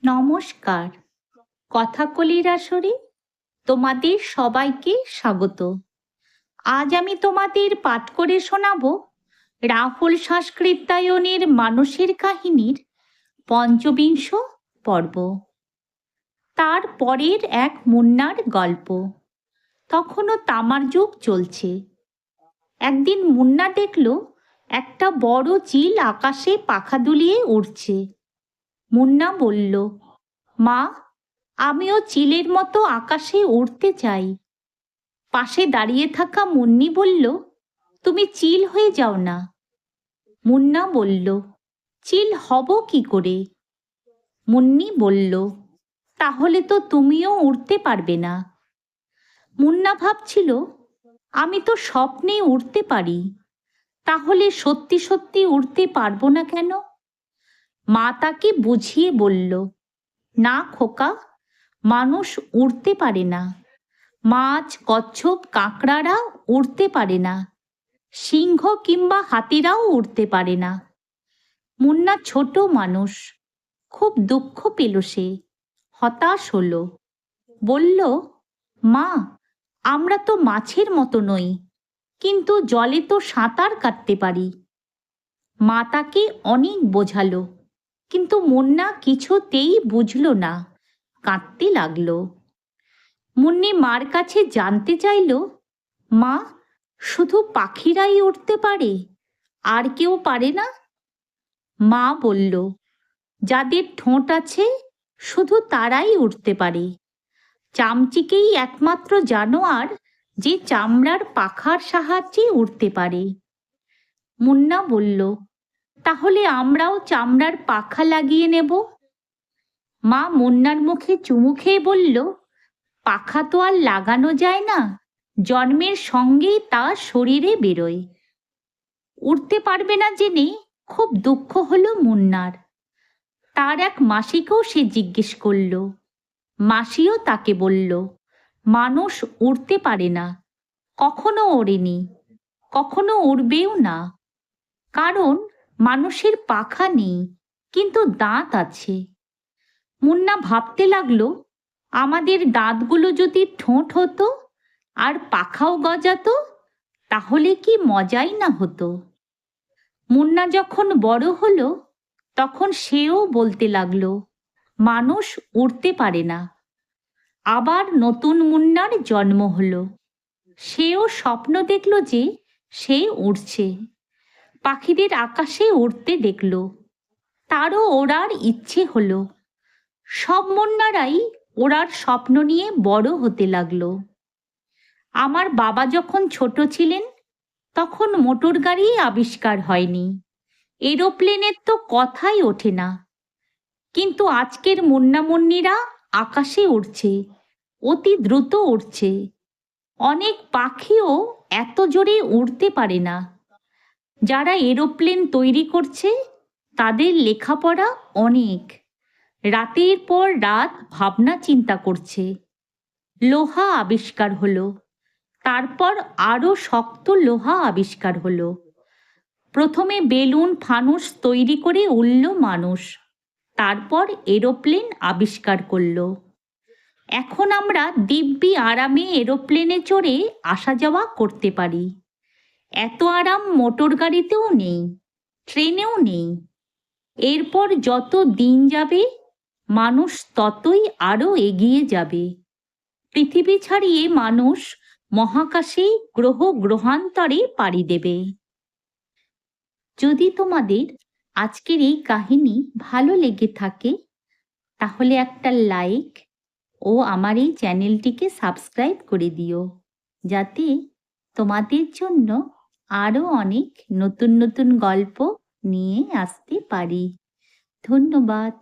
নমস্কার। কথাকলির আসরে তোমাদের সবাইকে স্বাগত। আজ আমি তোমাদের পাঠ করে শোনাব রাহুল সংস্কৃতায়নের মানুষের কাহিনীর পঞ্চবিংশ পর্ব। তার পরের এক মুন্নার গল্প। তখনও তামার যুগ চলছে। একদিন মুন্না দেখল একটা বড় চিল আকাশে পাখা দুলিয়ে উড়ছে। মুন্না বলল, মা, আমিও চিলের মতো আকাশে উড়তে চাই। পাশে দাঁড়িয়ে থাকা মুন্নি বলল, তুমি চিল হয়ে যাও না। মুন্না বলল, চিল হব কি করে? মুন্নি বলল, তাহলে তো তুমিও উড়তে পারবে না। মুন্না ভাবছিল, আমি তো স্বপ্নে উড়তে পারি, তাহলে সত্যি সত্যি উড়তে পারবো না কেন? মা তাকে বুঝিয়ে বলল, না খোকা, মানুষ উড়তে পারে না। মাছ, কচ্ছপ, কাঁকড়ারা উড়তে পারে না। সিংহ কিংবা হাতিরাও উড়তে পারে না। মুন্না ছোট মানুষ, খুব দুঃখ পেল সে, হতাশ হলো। বলল, মা, আমরা তো মাছের মতো নই, কিন্তু জলে তো সাঁতার কাটতে পারি। মা তাকে অনেক বোঝালো, কিন্তু মুন্না কিছুতেই বুঝল না, কাঁদতে লাগলো। মুন্নি মার কাছে জানতে চাইল, মা, শুধু পাখিরাই উড়তে পারে, আর কেউ পারে না? মা বলল, যাদের ঠোঁট আছে শুধু তারাই উড়তে পারে। চামচিকেই একমাত্র জানোয়ার যে চামড়ার পাখার সাহায্যে উড়তে পারে। মুন্না বলল, তাহলে আমরাও চামড়ার পাখা লাগিয়ে নেব। মা মুন্নার মুখে চুমু খেয়ে বলল, পাখা তো আর লাগানো যায় না, জন্মের সঙ্গেই তা শরীরে বেরোয়। উড়তে পারবে না জেনে খুব দুঃখ হলো মুন্নার। তার এক মাসিকেও সে জিজ্ঞেস করল। মাসিও তাকে বলল, মানুষ উড়তে পারে না, কখনো ওড়েনি, কখনো উড়বেও না। কারণ মানুষের পাখা নেই, কিন্তু দাঁত আছে। মুন্না ভাবতে লাগলো, আমাদের দাঁতগুলো যদি ঠোঁট হতো আর পাখাও গজাতো, তাহলে কি মজাই না হতো। মুন্না যখন বড় হলো, তখন সেও বলতে লাগলো, মানুষ উড়তে পারে না। আবার নতুন মুন্নার জন্ম হলো। সেও স্বপ্ন দেখল যে সে উড়ছে, পাখিদের আকাশে উড়তে দেখল, তারও ওড়ার ইচ্ছে হলো। সব মুন্নারাই ওড়ার স্বপ্ন নিয়ে বড় হতে লাগলো। আমার বাবা যখন ছোট ছিলেন, তখন মোটর গাড়ি আবিষ্কার হয়নি, এরোপ্লেনের তো কথাই ওঠে না। কিন্তু আজকের মুন্না মুন্নিরা আকাশে উড়ছে, অতি দ্রুত উড়ছে। অনেক পাখিও এত জোরে উড়তে পারে না। যারা এরোপ্লেন তৈরি করছে, তাদের লেখাপড়া অনেক, রাতের পর রাত ভাবনা চিন্তা করছে। লোহা আবিষ্কার হলো, তারপর আরো শক্ত লোহা আবিষ্কার হলো। প্রথমে বেলুন ফানুস তৈরি করে উড়ল মানুষ, তারপর এরোপ্লেন আবিষ্কার করলো। এখন আমরা দিব্যি আরামে এরোপ্লেনে চড়ে আসা যাওয়া করতে পারি। এত আরাম মোটর গাড়িতেও নেই, ট্রেনেও নেই। এরপর যত দিন যাবে, মানুষ ততই আরো এগিয়ে যাবে। পৃথিবী ছাড়িয়ে মানুষ মহাকাশে গ্রহ গ্রহান্তরে পাড়ি দেবে। যদি তোমাদের আজকের এই কাহিনী ভালো লেগে থাকে, তাহলে একটা লাইক ও আমার এই চ্যানেলটিকে সাবস্ক্রাইব করে দিও, যাতে তোমাদের জন্য আরো অনেক নতুন নতুন গল্প নিয়ে আসতে পারি। ধন্যবাদ।